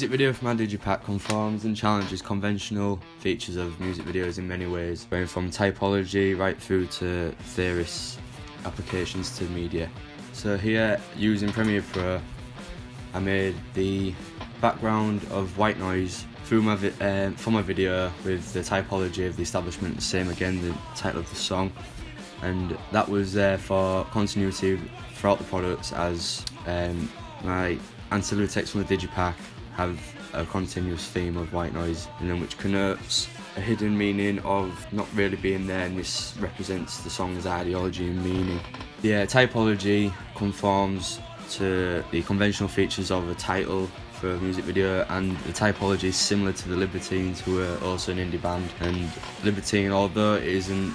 music video for my digipack conforms and challenges conventional features of music videos in many ways, going from typology right through to theorist applications to media. So here, using Premiere Pro, I made the background of white noise through my for my video with the typology of the establishment, the same again, the title of the song, and that was there for continuity throughout the products, as my ancillary text from the digipack have a continuous theme of white noise, and then which connotes a hidden meaning of not really being there, and this represents the song's ideology and meaning. The typology conforms to the conventional features of a title for a music video, and the typology is similar to the Libertines, who are also an indie band. And Libertine, although it isn't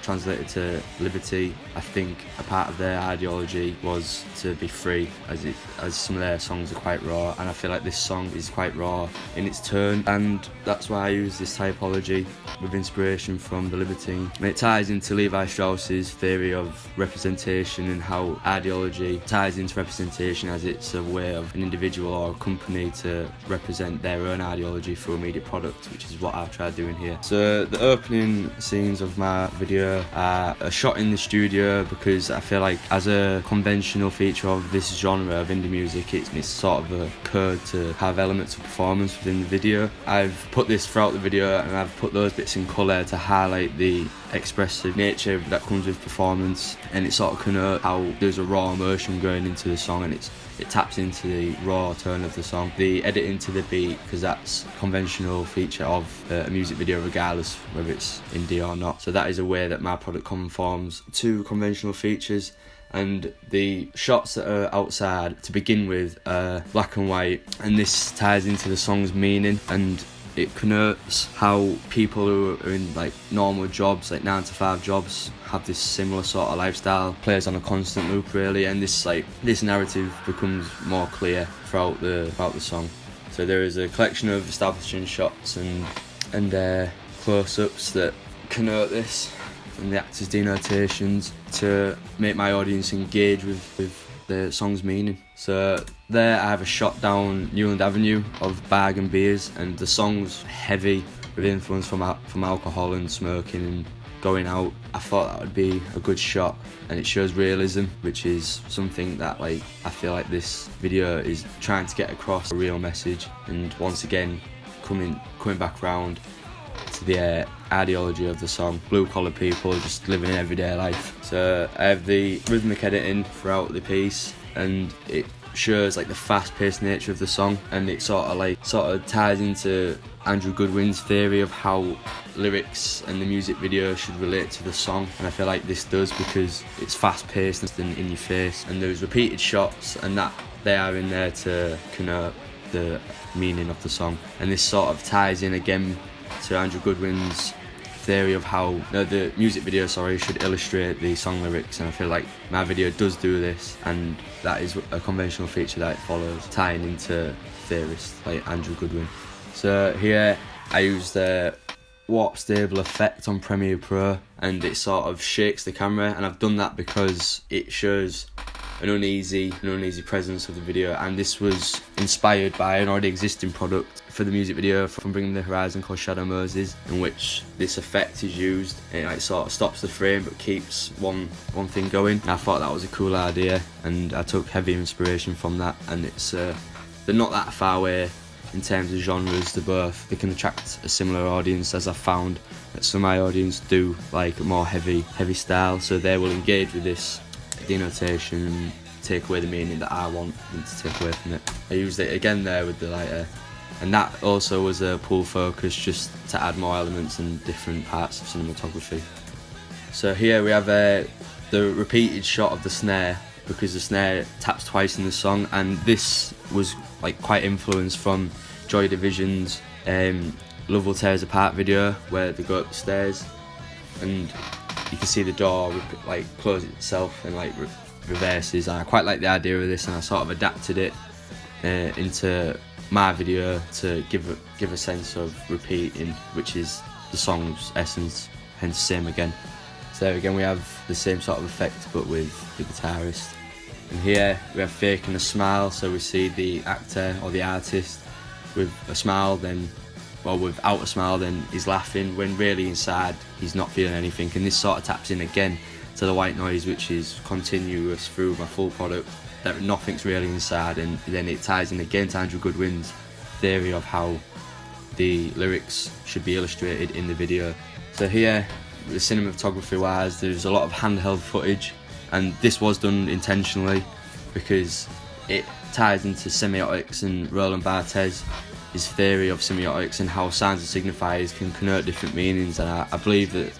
translated to liberty, I think a part of their ideology was to be free, as some of their songs are quite raw, and I feel like this song is quite raw in its tone, and that's why I use this typology with inspiration from the Libertine. And it ties into Levi Strauss's theory of representation and how ideology ties into representation, as it's a way of an individual or a company to represent their own ideology through a media product, which is what I've tried doing here. So the opening scenes of my video are shot in the studio, because I feel like as a conventional feature of this genre of indie music, it's sort of occurred to have elements of performance within the video. I've put this throughout the video, and I've put those bits in colour to highlight the expressive nature that comes with performance, and it sort of connotes how there's a raw emotion going into the song, and it taps into the raw tone of the song. The editing to the beat, because that's a conventional feature of a music video regardless whether it's indie or not. So that is a way that my product conforms to conventional features. And the shots that are outside to begin with are black and white, and this ties into the song's meaning, and it connotes how people who are in like normal jobs, like 9-to-5 jobs, have this similar sort of lifestyle, plays on a constant loop really, and this narrative becomes more clear throughout the song. So there is a collection of establishing shots and close-ups that connote this, and the actors' denotations to make my audience engage with the song's meaning. So there I have a shot down Newland Avenue of Bag and Beers, and the song's heavy with influence from alcohol and smoking and going out. I thought that would be a good shot, and it shows realism, which is something that I feel like this video is trying to get across, a real message. And once again, coming back round to the ideology of the song, blue collar people just living in everyday life. So I have the rhythmic editing throughout the piece, and it shows the fast-paced nature of the song, and it sort of ties into Andrew Goodwin's theory of how lyrics and the music video should relate to the song, and I feel like this does, because it's fast-paced and in your face, and there's repeated shots, and that they are in there to connote the meaning of the song. And this sort of ties in again to Andrew Goodwin's theory of how the music video should illustrate the song lyrics, and I feel like my video does do this, and that is a conventional feature that it follows, tying into theorists like Andrew Goodwin. So here I use the warp stable effect on Premiere Pro, and it sort of shakes the camera, and I've done that because it shows an uneasy presence of the video, and this was inspired by an already existing product for the music video from Bringing the Horizon called Shadow Moses, in which this effect is used, and it sort of stops the frame but keeps one thing going. And I thought that was a cool idea, and I took heavy inspiration from that, and it's they're not that far away in terms of genres. They can attract a similar audience, as I've found that some of my audience do like a more heavy style, so they will engage with this denotation and take away the meaning that I want them to take away from it. I used it again there with the lighter, and that also was a pull focus, just to add more elements and different parts of cinematography. So here we have the repeated shot of the snare, because the snare taps twice in the song, and this was quite influenced from Joy Division's Love Will Tear Us Apart video, where they go up the stairs and you can see the door close itself and reverses. And I quite like the idea of this, and I sort of adapted it into my video to give a sense of repeating, which is the song's essence, hence same again. So there again we have the same sort of effect but with the guitarist. And here we have faking a smile, so we see the actor or the artist with a smile, then, well, without a smile, then he's laughing, when really inside he's not feeling anything. And this sort of taps in again to the white noise, which is continuous through my full product, that nothing's really inside. And then it ties in again to Andrew Goodwin's theory of how the lyrics should be illustrated in the video. So here, the cinematography wise, there's a lot of handheld footage, and this was done intentionally because it ties into semiotics and Roland Barthes, his theory of semiotics and how signs and signifiers can connote different meanings. And I believe that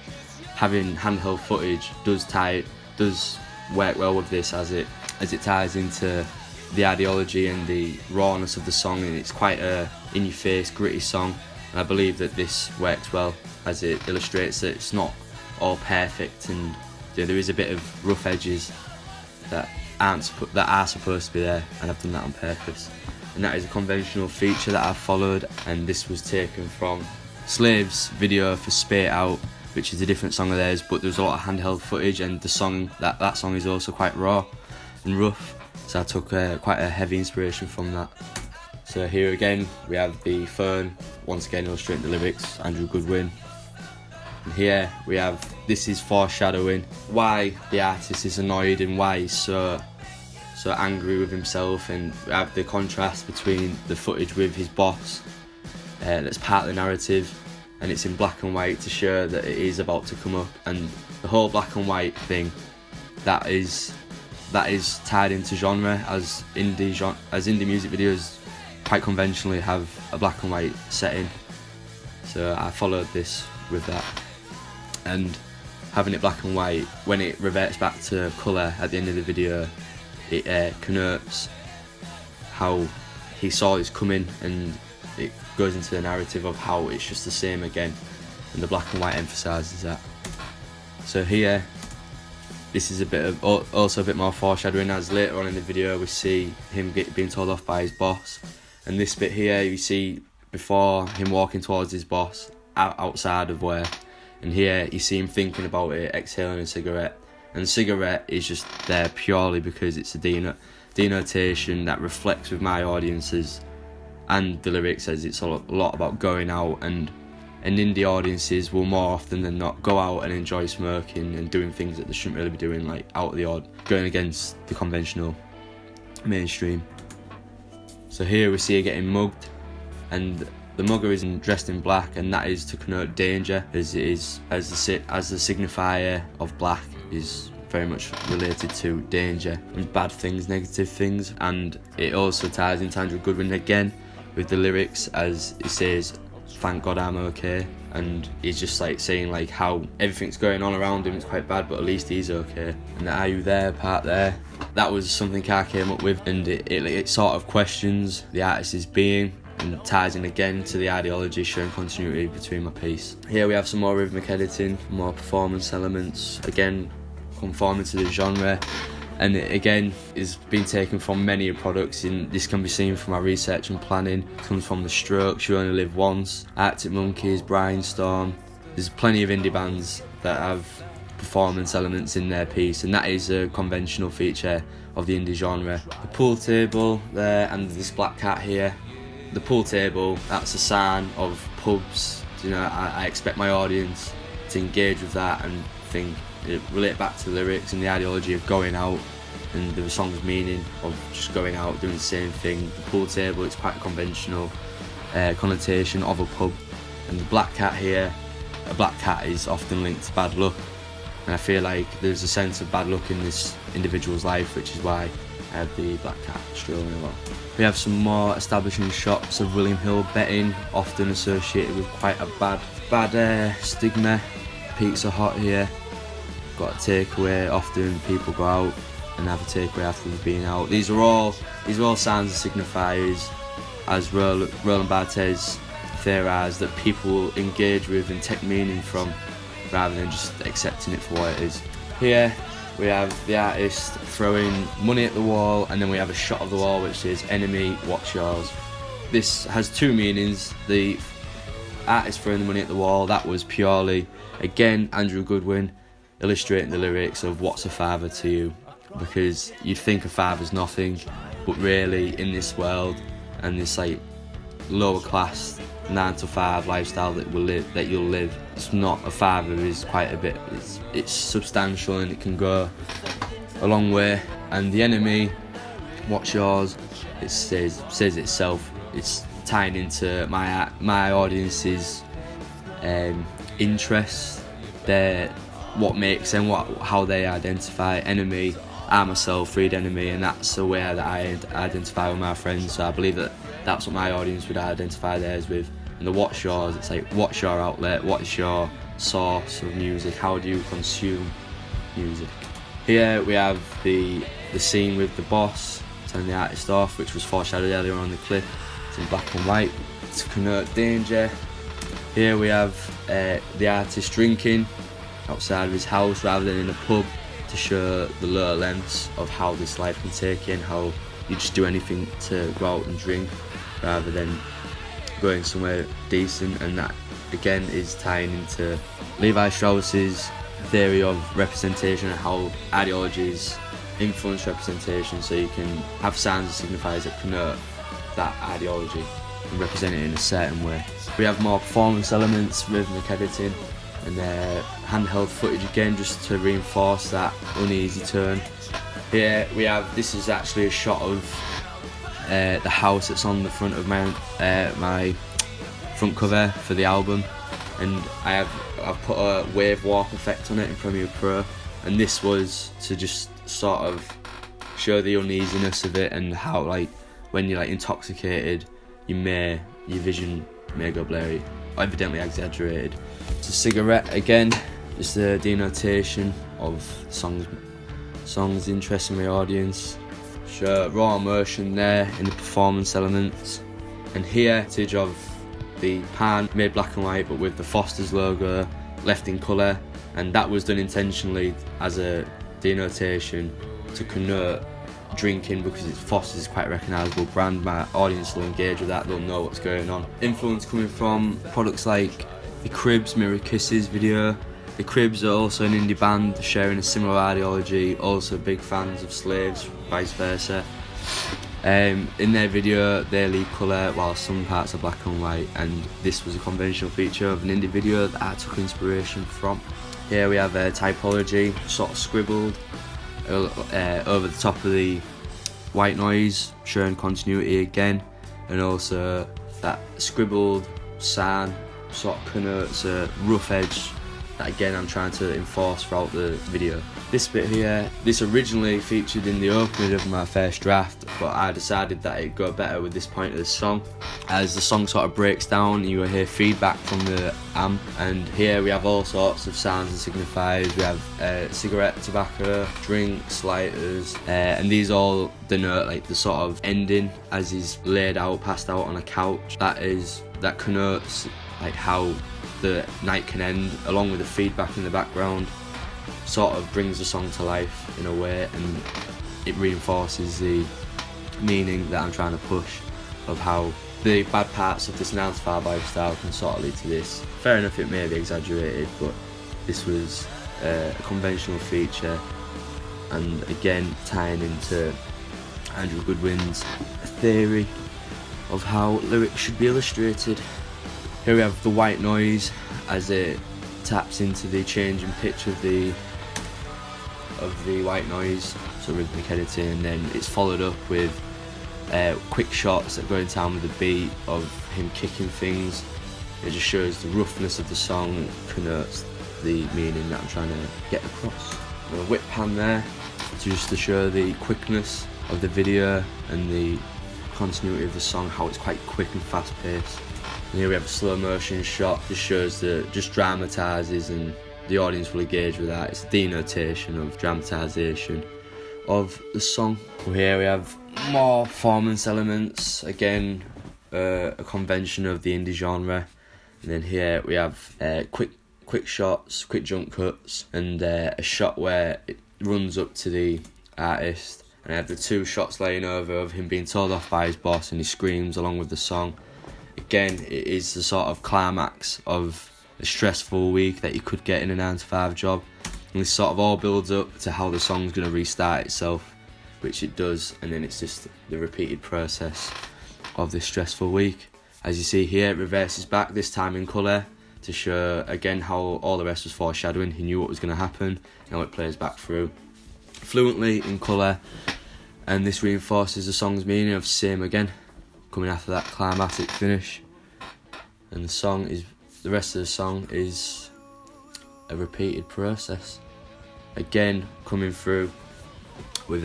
having handheld footage does work well with this, as it ties into the ideology and the rawness of the song, and it's quite a in-your-face, gritty song. And I believe that this works well, as it illustrates that it's not all perfect, and there is a bit of rough edges that are supposed to be there, and I've done that on purpose. And that is a conventional feature that I've followed, and this was taken from Slave's video for Spit Out, which is a different song of theirs, but there's a lot of handheld footage, and the song that song is also quite raw and rough, so I took quite a heavy inspiration from that. So here again we have the phone, once again illustrating the lyrics, Andrew Goodwin. And here we have, this is foreshadowing why the artist is annoyed and why he's so angry with himself, and we have the contrast between the footage with his boss, that's part of the narrative, and it's in black and white to show that it is about to come up. And the whole black and white thing, that is tied into genre, as indie music videos quite conventionally have a black and white setting. So I followed this with that, and having it black and white, when it reverts back to colour at the end of the video, it connotes how he saw this coming, and it goes into the narrative of how it's just the same again, and the black and white emphasises that. So here, this is also a bit more foreshadowing, as later on in the video we see him being told off by his boss. And this bit here, you see before him walking towards his boss outside of work, and here you see him thinking about it, exhaling a cigarette. And the cigarette is just there purely because it's a denotation that reflects with my audiences, and the lyrics says it's a lot about going out, and indie audiences will more often than not go out and enjoy smoking and doing things that they shouldn't really be doing, like out of the odd, going against the conventional mainstream. So here we see her getting mugged, and the mugger is dressed in black, and that is to connote danger, as the signifier of black is very much related to danger and bad things, negative things. And it also ties into Andrew Goodwin again with the lyrics, as he says, "Thank God I'm okay," and he's just like saying like how everything's going on around him, it's quite bad, but at least he's okay. And the "Are you there" part there, that was something I came up with, and it sort of questions the artist's being, and ties in again to the ideology, showing continuity between my piece. Here we have some more rhythmic editing, more performance elements, again conforming to the genre, and it again is being taken from many products. This can be seen from our research and planning. It comes from The Strokes, You Only Live Once, Arctic Monkeys, Brainstorm. There's plenty of indie bands that have performance elements in their piece, and that is a conventional feature of the indie genre. The pool table there, and this black cat here. The pool table, that's a sign of pubs. You know, I expect my audience to engage with that and relate back to the lyrics and the ideology of going out, and the song's meaning of just going out, doing the same thing. The pool table, it's quite a conventional connotation of a pub. And the black cat here, a black cat is often linked to bad luck, and I feel like there's a sense of bad luck in this individual's life, which is why I have the black cat strolling a lot. We have some more establishing shots of William Hill betting, often associated with quite a bad stigma. Pizza Hut here, got a takeaway. Often people go out and have a takeaway after they've been out. These are all signs and signifiers, as Roland Barthes theorised, that people will engage with and take meaning from, rather than just accepting it for what it is. Here we have the artist throwing money at the wall, and then we have a shot of the wall which says "Enemy, watch yours." This has two meanings. The artist throwing the money at the wall, that was purely, again, Andrew Goodwin illustrating the lyrics of "What's a father to you?" Because you'd think a father's nothing, but really in this world and this like lower class 9-to-5 lifestyle that you'll live. It's not a fiver, is quite a bit. It's substantial and it can go a long way. And the enemy, what's yours? It says itself. It's tying into my audience's interests. What makes them, how they identify. Enemy, I myself read enemy, and that's the way that I identify with my friends. So I believe that that's what my audience would identify theirs with. And the what's yours, it's like, what's your outlet, what's your source of music, how do you consume music. Here we have the scene with the boss telling the artist off, which was foreshadowed earlier on the clip. It's in black and white to connote danger. Here we have the artist drinking outside of his house rather than in a pub, to show the lower lengths of how this life can take you and how you just do anything to go out and drink rather than going somewhere decent. And that again is tying into Levi Strauss's theory of representation and how ideologies influence representation, so you can have signs and signifiers that connote that ideology and represent it in a certain way. We have more performance elements, rhythmic editing, and handheld footage again, just to reinforce that uneasy tone. Here we have, this is actually a shot of the house that's on the front of my front cover for the album, and I've put a wave warp effect on it in Premiere Pro, and this was to just sort of show the uneasiness of it and how, like, when you're like intoxicated, your vision may go blurry, evidently exaggerated. It's a cigarette again, just a denotation of songs interesting my audience. Show raw emotion there in the performance elements. And here, footage of the pan made black and white, but with the Foster's logo left in colour, and that was done intentionally as a denotation to connote drinking, because Foster's is quite a recognisable brand. My audience will engage with that, they'll know what's going on. Influence coming from products like the Cribs Mirror Kisses video. The Cribs are also an indie band sharing a similar ideology, also big fans of Slaves, vice versa. In their video they leave colour while some parts are black and white, and this was a conventional feature of an indie video that I took inspiration from. Here we have typology sort of scribbled over the top of the white noise, showing continuity again, and also that scribbled sign sort of connotes a rough edge that again I'm trying to enforce throughout the video. This bit here, this originally featured in the opening of my first draft, but I decided that it'd go better with this point of the song. As the song sort of breaks down, you will hear feedback from the amp, and here we have all sorts of sounds and signifiers. We have cigarette, tobacco, drinks, lighters, and these all denote like the sort of ending as he's laid out, passed out on a couch. That connotes like how the night can end, along with the feedback in the background. Sort of brings the song to life in a way, and it reinforces the meaning that I'm trying to push of how the bad parts of this 9-to-5 lifestyle can sort of lead to this. Fair enough, it may be exaggerated, but this was a conventional feature, and again tying into Andrew Goodwin's theory of how lyrics should be illustrated. Here we have the white noise as it taps into the change in pitch of the white noise, so rhythmic editing, and then it's followed up with quick shots that go in time with the beat of him kicking things. It just shows the roughness of the song and connotes the meaning that I'm trying to get across. And a whip pan there, just to show the quickness of the video and the continuity of the song, how it's quite quick and fast paced. And here we have a slow motion shot, just dramatises, and the audience will engage with that. It's a denotation of dramatisation of the song. Here we have more performance elements, again a convention of the indie genre. And then here we have quick shots, quick jump cuts, and a shot where it runs up to the artist, and I have the two shots laying over of him being told off by his boss, and he screams along with the song. Again, it is the sort of climax of a stressful week that you could get in a 9-to-5 job, and this sort of all builds up to how the song's going to restart itself, which it does, and then it's just the repeated process of this stressful week. As you see here, it reverses back, this time in colour, to show again how all the rest was foreshadowing. He knew what was going to happen. Now it plays back through fluently in colour, and this reinforces the song's meaning of same again, coming after that climactic finish. And the rest of the song is a repeated process, again coming through with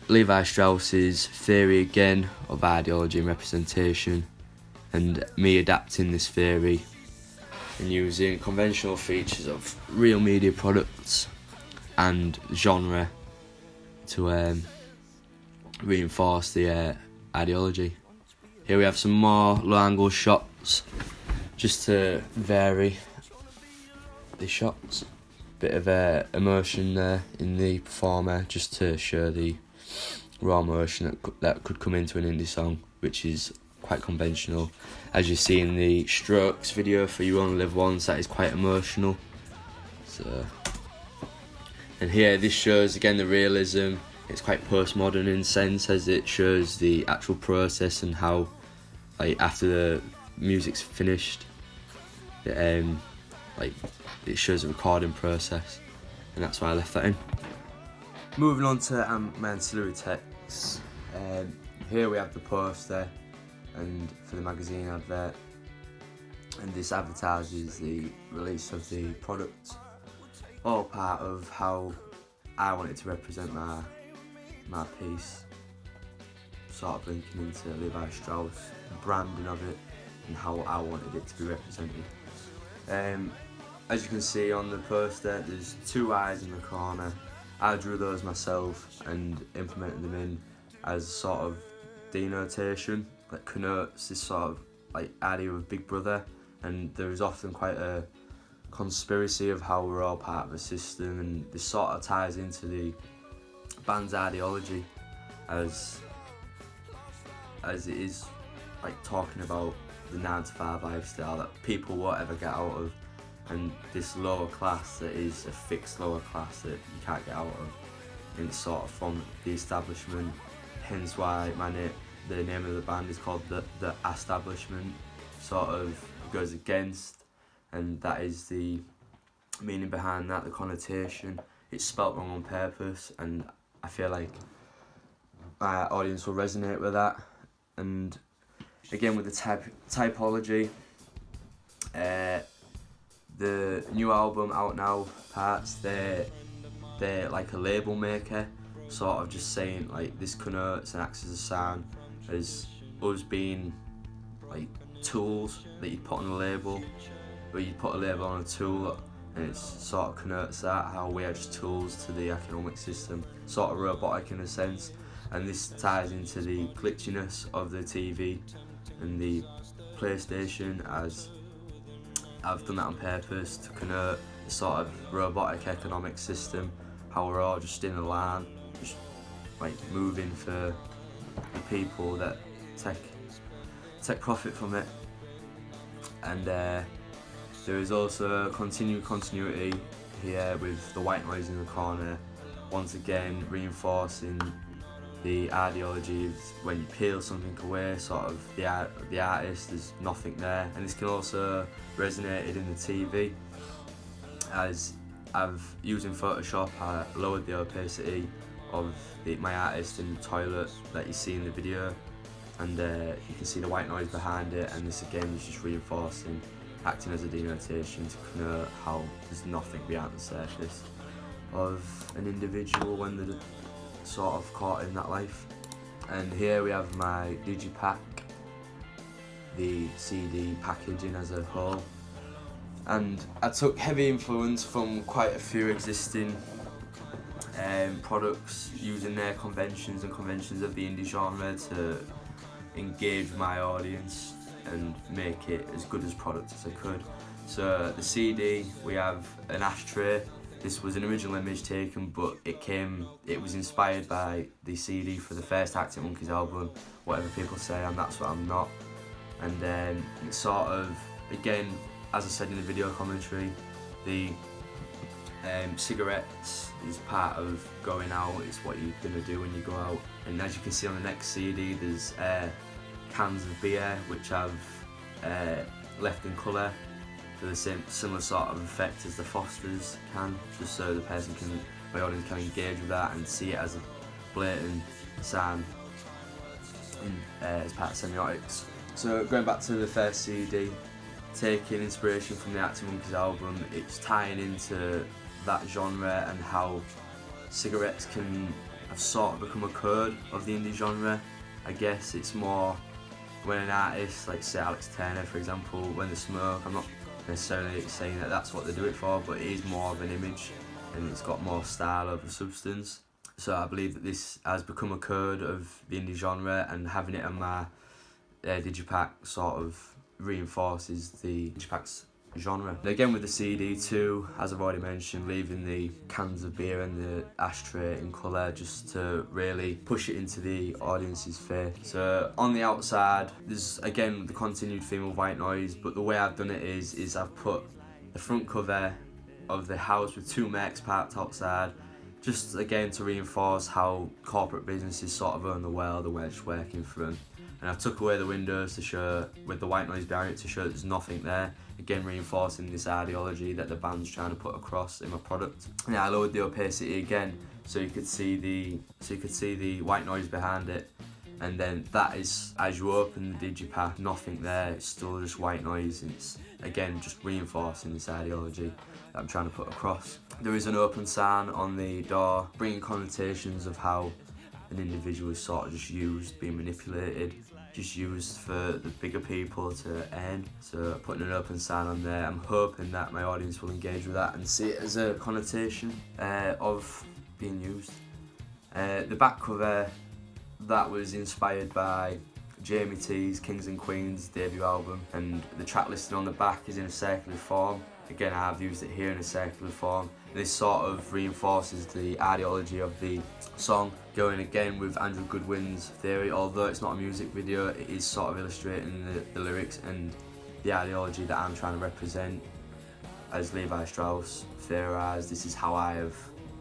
Levi Strauss's theory again of ideology and representation, and me adapting this theory and using conventional features of real media products and genre to reinforce the ideology. Here we have some more low angle shots just to vary the shots. Bit of emotion there in the performer, just to show the raw emotion that could come into an indie song, which is quite conventional. As you see in the Strokes video for You Only Live Once, that is quite emotional. So, and here this shows again the realism. It's quite postmodern in sense, as it shows the actual process and how, like, after the music's finished, it shows the recording process, and that's why I left that in. Moving on to my ancillary texts. Here we have the poster and for the magazine advert, and this advertises the release of the product, all part of how I wanted to represent my piece, sort of linking into Levi Strauss, the branding of it, and how I wanted it to be represented. As you can see on the poster, there's two eyes in the corner. I drew those myself and implemented them in as sort of denotation that connotes this sort of like idea of Big Brother, and there is often quite a conspiracy of how we're all part of a system, and this sort of ties into the band's ideology as it is like talking about the 9-to-5 lifestyle that people won't ever get out of, and this lower class that is a fixed lower class that you can't get out of, and it's sort of from the establishment, hence why the name of the band is called the Establishment, sort of goes against, and that is the meaning behind that, the connotation. It's spelt wrong on purpose, and I feel like my audience will resonate with that. And again with the typology, the new album out now parts, they're like a label maker, sort of just saying like this connotes and acts as a sign as us being like tools that you put on a label, where you put a label on a tool and it sort of connotes that, how we are just tools to the economic system, sort of robotic in a sense. And this ties into the glitchiness of the TV and the PlayStation, as I've done that on purpose to connote the sort of robotic economic system, how we're all just in a line, just like moving for the people that take profit from it. And there is also continued continuity here with the white noise in the corner, once again reinforcing the ideology of when you peel something away, sort of the artist, there's nothing there. And this can also resonate in the TV, as using Photoshop, I lowered the opacity of my artist in the toilet that you see in the video, and you can see the white noise behind it, and this again is just reinforcing, acting as a denotation to connote how there's nothing behind the surface of an individual when they're sort of caught in that life. And here we have my digipack, the CD packaging as a whole, and I took heavy influence from quite a few existing products, using their conventions and conventions of the indie genre to engage with my audience and make it as good as product as I could. So the CD, we have an ashtray. This was an original image taken, but it was inspired by the CD for the first Arctic Monkeys album, whatever people say, and that's what I'm not. And then it's sort of, again, as I said in the video commentary, the cigarettes is part of going out, it's what you're going to do when you go out. And as you can see on the next CD, there's cans of beer which I've left in colour for the similar sort of effect as the Foster's can, just so the person can, my audience can engage with that and see it as a blatant sign as part of semiotics. So going back to the first CD, taking inspiration from the Arctic Monkeys album, it's tying into that genre and how cigarettes can have sort of become a code of the indie genre. I guess it's more when an artist, like say Alex Turner for example, when they smoke, I'm not necessarily saying that that's what they do it for, but it is more of an image and it's got more style over substance. So I believe that this has become a code of the indie genre, and having it on my digipack sort of reinforces the digipack's genre. And again with the CD too, as I've already mentioned, leaving the cans of beer and the ashtray in colour just to really push it into the audience's face. So on the outside, there's again the continued theme of white noise, but the way I've done it is I've put the front cover of the house with two mechs parked outside, just again to reinforce how corporate businesses sort of own the world and we're just working for them. And I've took away the windows to show, with the white noise behind it, to show that there's nothing there. Again, reinforcing this ideology that the band's trying to put across in my product. And I lowered the opacity again, so you could see the white noise behind it. And then that is, as you open the digipack, nothing there. It's still just white noise. And it's again just reinforcing this ideology that I'm trying to put across. There is an open sign on the door, bringing connotations of how an individual is sort of just used, being manipulated, just used for the bigger people to earn. So putting an open sign on there, I'm hoping that my audience will engage with that and see it as a connotation of being used. The back cover, that was inspired by Jamie T's Kings and Queens debut album, and the track listing on the back is in a circular form. Again, I've used it here in a circular form. This sort of reinforces the ideology of the song, going again with Andrew Goodwin's theory. Although it's not a music video, it is sort of illustrating the lyrics and the ideology that I'm trying to represent. As Levi Strauss theorised, this is how I have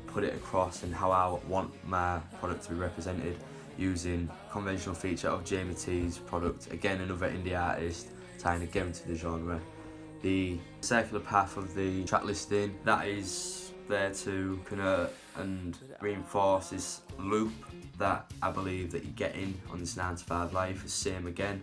put it across and how I want my product to be represented, using conventional feature of Jamie T's product, again another indie artist, tying again to the genre. The circular path of the track listing, that is there to connote and reinforce this loop that I believe that you're getting on this 9 to 5 life. It's same again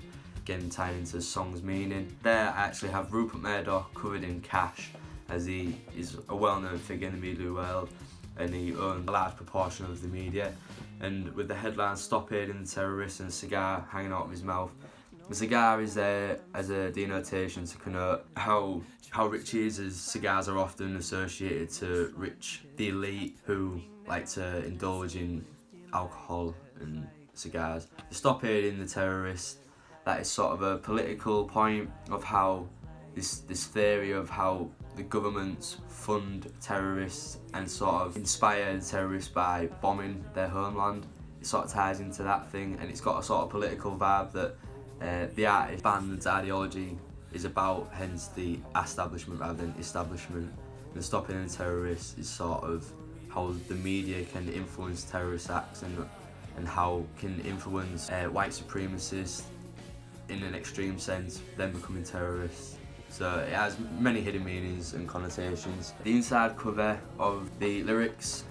tying into the song's meaning. There I actually have Rupert Murdoch covered in cash, as he is a well-known figure in the media world and he owns a large proportion of the media. And with the headline "Stop Aiding the Terrorists" and a cigar hanging out of his mouth, the cigar is there as a denotation to connote how rich he is, as cigars are often associated to the elite who like to indulge in alcohol and cigars. The "Stop Aiding the Terrorists", that is sort of a political point of how this theory of how the governments fund terrorists and sort of inspire terrorists by bombing their homeland. It sort of ties into that thing, and it's got a sort of political vibe that the artist band's ideology is about, hence the establishment rather than establishment. And stopping the terrorists is sort of how the media can influence terrorist acts and how can influence white supremacists in an extreme sense, then becoming terrorists. So it has many hidden meanings and connotations. The inside cover of the lyrics,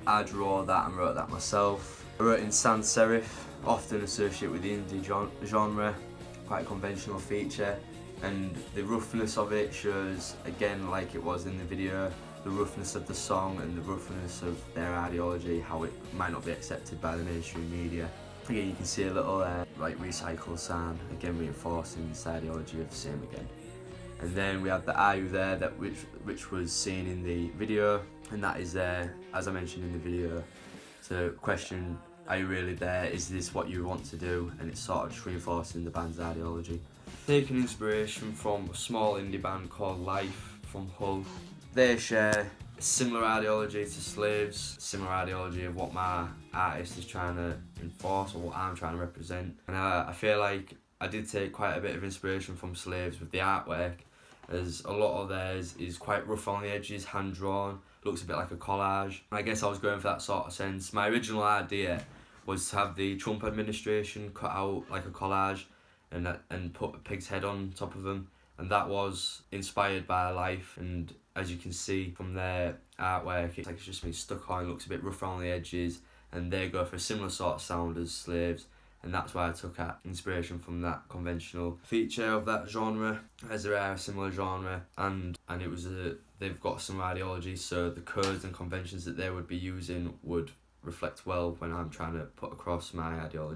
I drew that and wrote that myself. I wrote in sans serif, often associated with the indie genre, quite a conventional feature, and the roughness of it shows, again like it was in the video, the roughness of the song and the roughness of their ideology, how it might not be accepted by the mainstream media. Again, you can see a little like recycle sign, again reinforcing this ideology of the same again. And then we have the "Are you there?" which was seen in the video, and that is there, as I mentioned in the video, to question, are you really there? Is this what you want to do? And it's sort of just reinforcing the band's ideology. Taking inspiration from a small indie band called Life from Hull. They share a similar ideology to Slaves, similar ideology of what my artist is trying to enforce or what I'm trying to represent. And I feel like I did take quite a bit of inspiration from Slaves with the artwork, as a lot of theirs is quite rough on the edges, hand-drawn, looks a bit like a collage. I guess I was going for that sort of sense. My original idea was to have the Trump administration cut out like a collage, and put a pig's head on top of them, and that was inspired by life. And as you can see from their artwork, it's like it's just been stuck on, it looks a bit rough around the edges, and they go for a similar sort of sound as slaves, and that's why I took inspiration from that conventional feature of that genre, as there are a similar genre, and it was they've got some ideology, so the codes and conventions that they would be using would reflect well when I'm trying to put across my ideology.